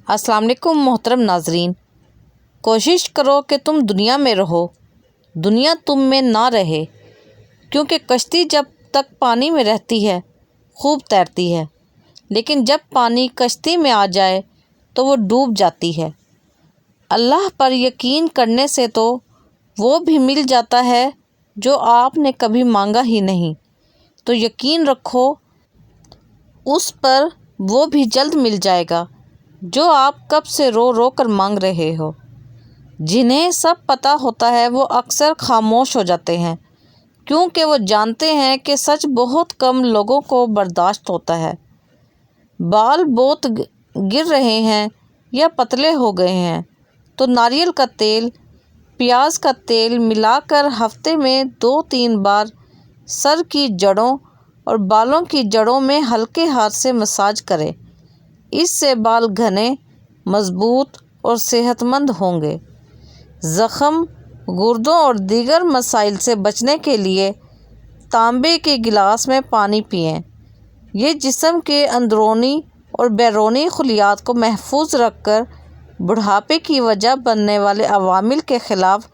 السلام علیکم محترم ناظرین، کوشش کرو کہ تم دنیا میں رہو، دنیا تم میں نہ رہے، کیونکہ کشتی جب تک پانی میں رہتی ہے خوب تیرتی ہے، لیکن جب پانی کشتی میں آ جائے تو وہ ڈوب جاتی ہے۔ اللہ پر یقین کرنے سے تو وہ بھی مل جاتا ہے جو آپ نے کبھی مانگا ہی نہیں، تو یقین رکھو اس پر وہ بھی جلد مل جائے گا جو آپ کب سے رو رو کر مانگ رہے ہو۔ جنہیں سب پتہ ہوتا ہے وہ اکثر خاموش ہو جاتے ہیں، کیونکہ وہ جانتے ہیں کہ سچ بہت کم لوگوں کو برداشت ہوتا ہے۔ بال بہت گر رہے ہیں یا پتلے ہو گئے ہیں تو ناریل کا تیل، پیاز کا تیل ملا کر ہفتے میں 2-3 بار سر کی جڑوں اور بالوں کی جڑوں میں ہلکے ہاتھ سے مساج کریں۔ اس سے بال گھنے، مضبوط اور صحت مند ہوں گے۔ زخم، گردوں اور دیگر مسائل سے بچنے کے لیے تانبے کے گلاس میں پانی پئیں۔ یہ جسم کے اندرونی اور بیرونی خلیات کو محفوظ رکھ کر بڑھاپے کی وجہ بننے والے عوامل کے خلاف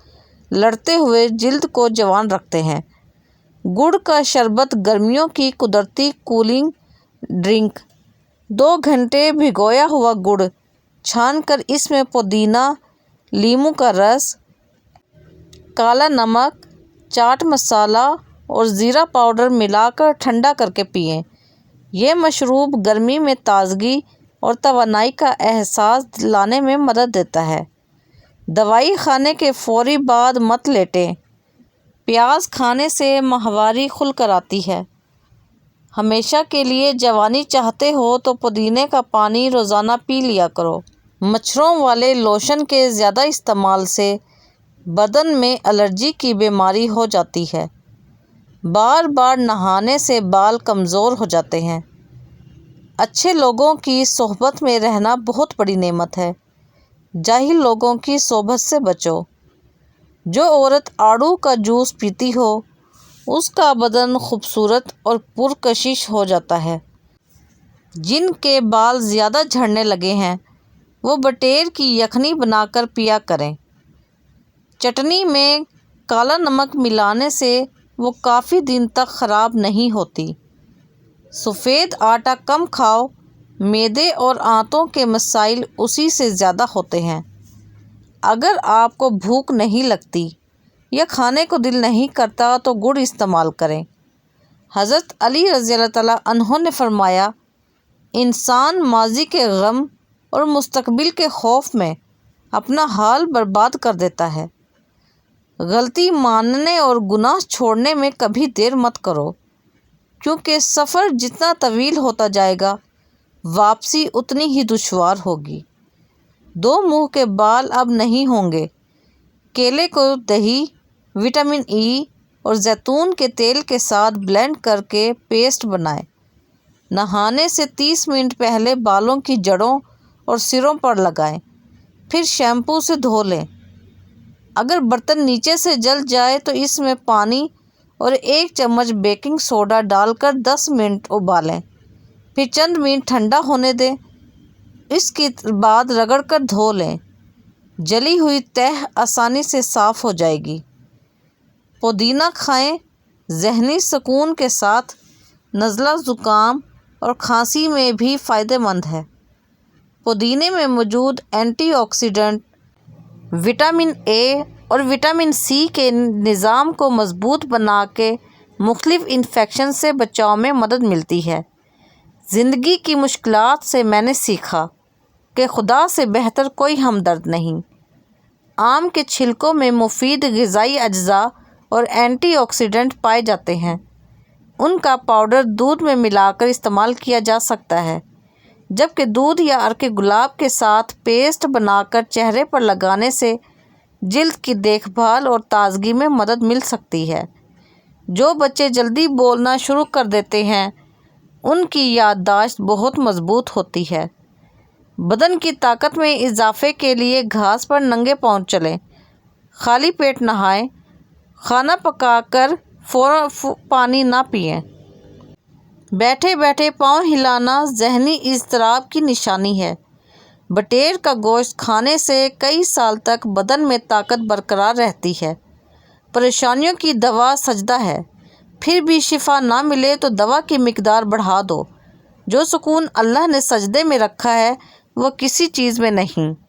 لڑتے ہوئے جلد کو جوان رکھتے ہیں۔ گڑ کا شربت گرمیوں کی قدرتی کولنگ ڈرنک۔ 2 گھنٹے بھگویا ہوا گڑ چھان کر اس میں پودینہ، لیموں کا رس، کالا نمک، چاٹ مسالہ اور زیرہ پاؤڈر ملا کر ٹھنڈا کر کے پئیں۔ یہ مشروب گرمی میں تازگی اور توانائی کا احساس لانے میں مدد دیتا ہے۔ دوائی کھانے کے فوری بعد مت لیٹیں۔ پیاز کھانے سے ماہواری کھل کر آتی ہے۔ ہمیشہ کے لیے جوانی چاہتے ہو تو پودینے کا پانی روزانہ پی لیا کرو۔ مچھروں والے لوشن کے زیادہ استعمال سے بدن میں الرجی کی بیماری ہو جاتی ہے۔ بار بار نہانے سے بال کمزور ہو جاتے ہیں۔ اچھے لوگوں کی صحبت میں رہنا بہت بڑی نعمت ہے۔ جاہل لوگوں کی صحبت سے بچو۔ جو عورت آڑو کا جوس پیتی ہو اس کا بدن خوبصورت اور پرکشش ہو جاتا ہے۔ جن کے بال زیادہ جھڑنے لگے ہیں وہ بٹیر کی یخنی بنا کر پیا کریں۔ چٹنی میں کالا نمک ملانے سے وہ کافی دن تک خراب نہیں ہوتی۔ سفید آٹا کم کھاؤ، معدے اور آنتوں کے مسائل اسی سے زیادہ ہوتے ہیں۔ اگر آپ کو بھوک نہیں لگتی یا کھانے کو دل نہیں کرتا تو گڑ استعمال کریں۔ حضرت علی رضی اللہ تعالیٰ عنہ نے فرمایا، انسان ماضی کے غم اور مستقبل کے خوف میں اپنا حال برباد کر دیتا ہے۔ غلطی ماننے اور گناہ چھوڑنے میں کبھی دیر مت کرو، کیونکہ سفر جتنا طویل ہوتا جائے گا واپسی اتنی ہی دشوار ہوگی۔ 2 منہ کے بال اب نہیں ہوں گے۔ کیلے کو دہی، وٹامن ای اور زیتون کے تیل کے ساتھ بلینڈ کر کے پیسٹ بنائیں۔ نہانے سے 30 منٹ پہلے بالوں کی جڑوں اور سروں پر لگائیں، پھر شیمپو سے دھو لیں۔ اگر برتن نیچے سے جل جائے تو اس میں پانی اور 1 چمچ بیکنگ سوڈا ڈال کر 10 منٹ ابالیں، پھر چند منٹ ٹھنڈا ہونے دیں۔ اس کے بعد رگڑ کر دھو لیں۔ جلی ہوئی تہہ آسانی سے صاف ہو جائے گی۔ پودینہ کھائیں، ذہنی سکون کے ساتھ نزلہ، زکام اور کھانسی میں بھی فائدہ مند ہے۔ پودینے میں موجود اینٹی آکسیڈنٹ وٹامن اے اور وٹامن سی کے نظام کو مضبوط بنا کے مختلف انفیکشن سے بچاؤ میں مدد ملتی ہے۔ زندگی کی مشکلات سے میں نے سیکھا کہ خدا سے بہتر کوئی ہمدرد نہیں۔ آم کے چھلکوں میں مفید غذائی اجزاء اور اینٹی آکسیڈنٹ پائے جاتے ہیں۔ ان کا پاؤڈر دودھ میں ملا کر استعمال کیا جا سکتا ہے، جبکہ دودھ یا عرق گلاب کے ساتھ پیسٹ بنا کر چہرے پر لگانے سے جلد کی دیکھ بھال اور تازگی میں مدد مل سکتی ہے۔ جو بچے جلدی بولنا شروع کر دیتے ہیں ان کی یادداشت بہت مضبوط ہوتی ہے۔ بدن کی طاقت میں اضافے کے لیے گھاس پر ننگے پاؤں چلیں۔ خالی پیٹ نہائیں۔ کھانا پکا کر فوراً پانی نہ پئیں۔ بیٹھے بیٹھے پاؤں ہلانا ذہنی اضطراب کی نشانی ہے۔ بٹیر کا گوشت کھانے سے کئی سال تک بدن میں طاقت برقرار رہتی ہے۔ پریشانیوں کی دوا سجدہ ہے۔ پھر بھی شفا نہ ملے تو دوا کی مقدار بڑھا دو۔ جو سکون اللہ نے سجدے میں رکھا ہے وہ کسی چیز میں نہیں۔